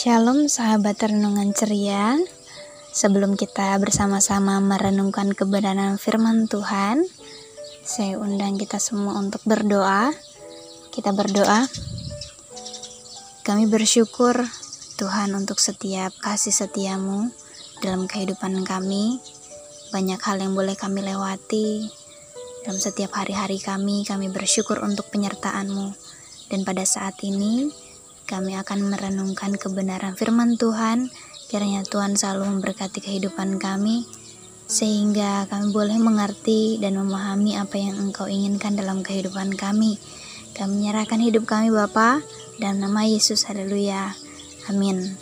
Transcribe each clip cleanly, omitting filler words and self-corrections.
Shalom sahabat renungan ceria. Sebelum kita bersama-sama merenungkan kebenaran firman Tuhan, saya undang kita semua untuk berdoa. Kita berdoa. Kami bersyukur Tuhan untuk setiap kasih setiamu dalam kehidupan kami. Banyak hal yang boleh kami lewati dalam setiap hari-hari kami bersyukur untuk penyertaan-Mu. Dan pada saat ini kami akan merenungkan kebenaran firman Tuhan. Kiranya Tuhan selalu memberkati kehidupan kami, sehingga kami boleh mengerti dan memahami apa yang Engkau inginkan dalam kehidupan kami. Kami menyerahkan hidup kami Bapa, dalam nama Yesus, haleluya, amin.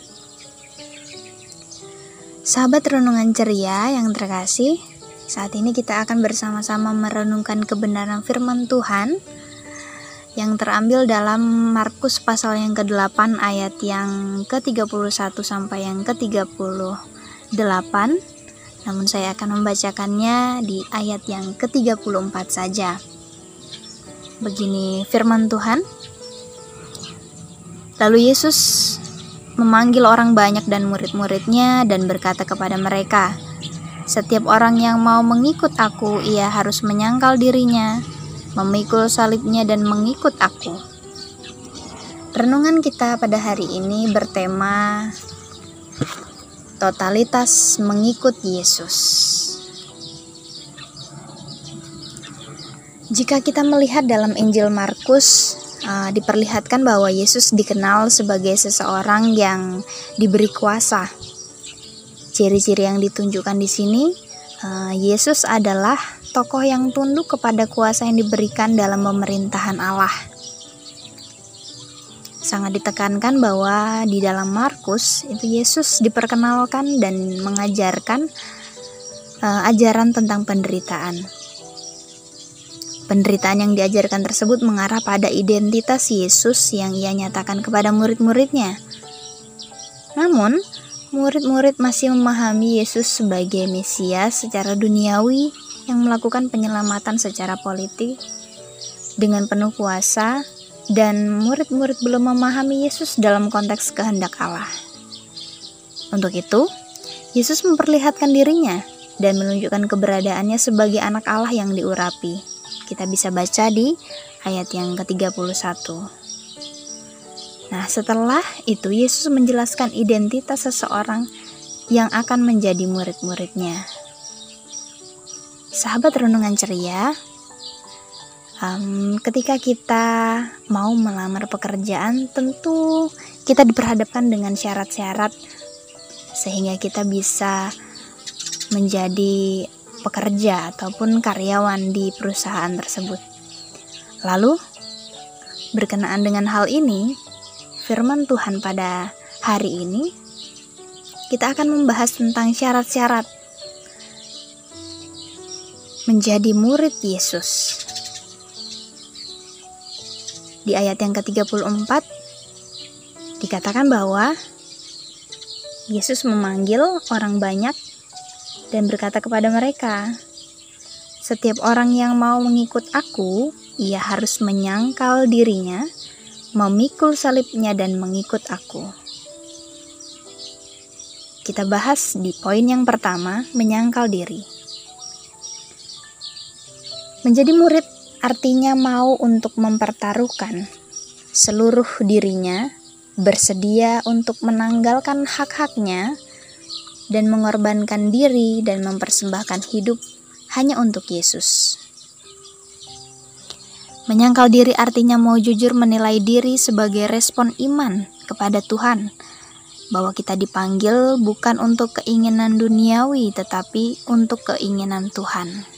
Sahabat renungan ceria yang terkasih, saat ini kita akan bersama-sama merenungkan kebenaran firman Tuhan yang terambil dalam Markus pasal yang ke-8 ayat yang ke-31 sampai yang ke-38. Namun saya akan membacakannya di ayat yang ke-34 saja. Begini firman Tuhan. Lalu Yesus memanggil orang banyak dan murid-muridnya dan berkata kepada mereka, "Setiap orang yang mau mengikut aku, ia harus menyangkal dirinya, memikul salibnya dan mengikut aku." Renungan kita pada hari ini bertema totalitas mengikut Yesus. Jika kita melihat dalam Injil Markus, diperlihatkan bahwa Yesus dikenal sebagai seseorang yang diberi kuasa. Ciri-ciri yang ditunjukkan di sini, Yesus adalah tokoh yang tunduk kepada kuasa yang diberikan dalam pemerintahan Allah. Sangat ditekankan bahwa di dalam Markus itu Yesus diperkenalkan dan mengajarkan ajaran tentang penderitaan. Penderitaan yang diajarkan tersebut mengarah pada identitas Yesus yang ia nyatakan kepada murid-muridnya. Namun, murid-murid masih memahami Yesus sebagai Mesias secara duniawi yang melakukan penyelamatan secara politik dengan penuh kuasa, dan murid-murid belum memahami Yesus dalam konteks kehendak Allah. Untuk itu, Yesus memperlihatkan dirinya dan menunjukkan keberadaannya sebagai anak Allah yang diurapi. Kita bisa baca di ayat yang ke-31. Nah, setelah itu Yesus menjelaskan identitas seseorang yang akan menjadi murid-muridnya. Sahabat renungan ceria, ketika kita mau melamar pekerjaan, tentu kita diperhadapkan dengan syarat-syarat sehingga kita bisa menjadi pekerja ataupun karyawan di perusahaan tersebut. Lalu, berkenaan dengan hal ini, firman Tuhan pada hari ini, kita akan membahas tentang syarat-syarat menjadi murid Yesus. Di ayat yang ke-34 dikatakan bahwa Yesus memanggil orang banyak dan berkata kepada mereka, "Setiap orang yang mau mengikut aku, ia harus menyangkal dirinya, memikul salibnya dan mengikut aku." Kita bahas di poin yang pertama, menyangkal diri. Menjadi murid artinya mau untuk mempertaruhkan seluruh dirinya, bersedia untuk menanggalkan hak-haknya, dan mengorbankan diri dan mempersembahkan hidup hanya untuk Yesus. Menyangkal diri artinya mau jujur menilai diri sebagai respon iman kepada Tuhan, bahwa kita dipanggil bukan untuk keinginan duniawi tetapi untuk keinginan Tuhan.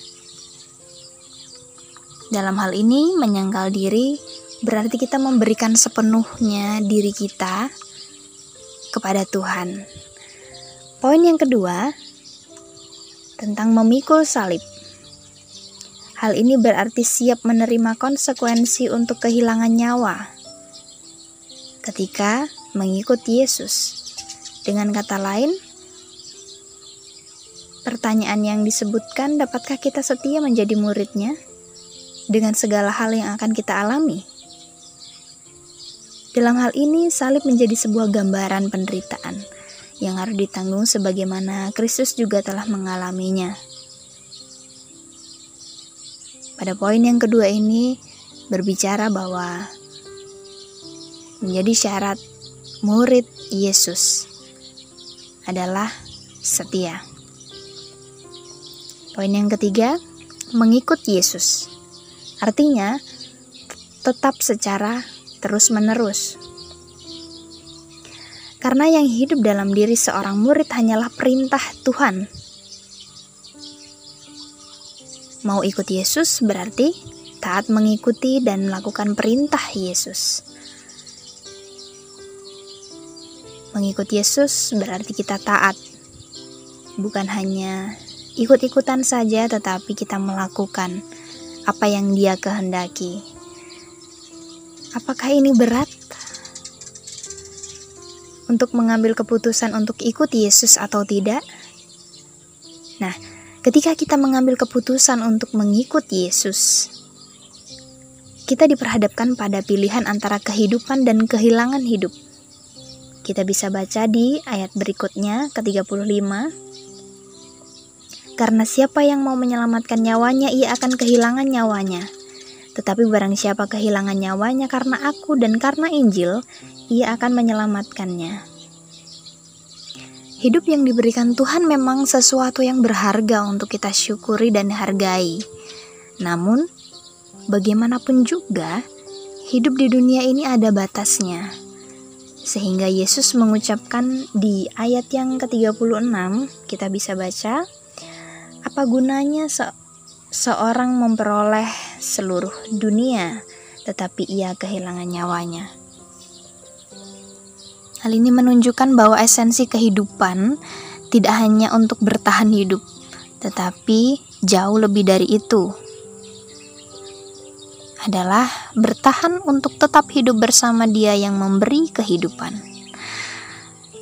Dalam hal ini, menyangkal diri berarti kita memberikan sepenuhnya diri kita kepada Tuhan. Poin yang kedua, tentang memikul salib. Hal ini berarti siap menerima konsekuensi untuk kehilangan nyawa ketika mengikuti Yesus. Dengan kata lain, pertanyaan yang disebutkan, dapatkah kita setia menjadi muridnya dengan segala hal yang akan kita alami? Dalam hal ini, salib menjadi sebuah gambaran penderitaan yang harus ditanggung sebagaimana Kristus juga telah mengalaminya. Pada poin yang kedua ini berbicara bahwa menjadi syarat murid Yesus adalah setia. Poin yang ketiga, mengikut Yesus. Artinya, tetap secara terus-menerus. Karena yang hidup dalam diri seorang murid hanyalah perintah Tuhan. Mau ikut Yesus berarti taat mengikuti dan melakukan perintah Yesus. Mengikut Yesus berarti kita taat. Bukan hanya ikut-ikutan saja, tetapi kita melakukan apa yang Dia kehendaki. Apakah ini berat? Untuk mengambil keputusan untuk ikut Yesus atau tidak? Nah, ketika kita mengambil keputusan untuk mengikut Yesus, kita diperhadapkan pada pilihan antara kehidupan dan kehilangan hidup. Kita bisa baca di ayat berikutnya, ke-35. Karena siapa yang mau menyelamatkan nyawanya, ia akan kehilangan nyawanya. Tetapi barang siapa kehilangan nyawanya karena aku dan karena Injil, ia akan menyelamatkannya. Hidup yang diberikan Tuhan memang sesuatu yang berharga untuk kita syukuri dan hargai. Namun, bagaimanapun juga, hidup di dunia ini ada batasnya. Sehingga Yesus mengucapkan di ayat yang ke-36, kita bisa baca, apa gunanya seorang memperoleh seluruh dunia, tetapi ia kehilangan nyawanya. Hal ini menunjukkan bahwa esensi kehidupan tidak hanya untuk bertahan hidup, tetapi jauh lebih dari itu. Adalah bertahan untuk tetap hidup bersama Dia yang memberi kehidupan.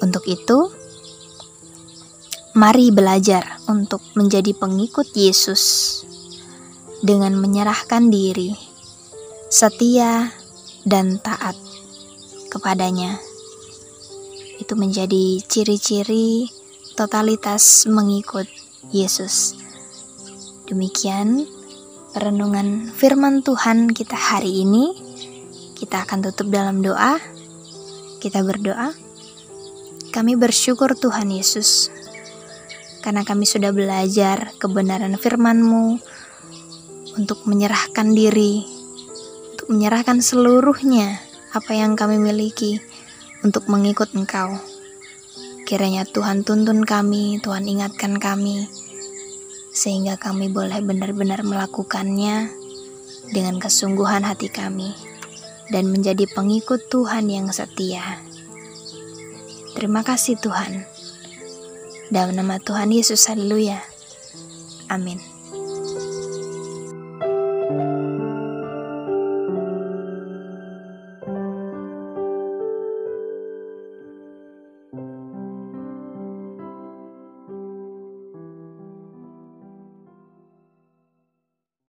Untuk itu, mari belajar untuk menjadi pengikut Yesus dengan menyerahkan diri, setia, dan taat kepadanya. Itu menjadi ciri-ciri totalitas mengikut Yesus. Demikian renungan firman Tuhan kita hari ini. Kita akan tutup dalam doa. Kita berdoa. Kami bersyukur Tuhan Yesus, karena kami sudah belajar kebenaran firman-Mu untuk menyerahkan diri, untuk menyerahkan seluruhnya apa yang kami miliki untuk mengikut Engkau. Kiranya Tuhan tuntun kami, Tuhan ingatkan kami, sehingga kami boleh benar-benar melakukannya dengan kesungguhan hati kami dan menjadi pengikut Tuhan yang setia. Terima kasih Tuhan. Dalam nama Tuhan Yesus, haleluya. Amin.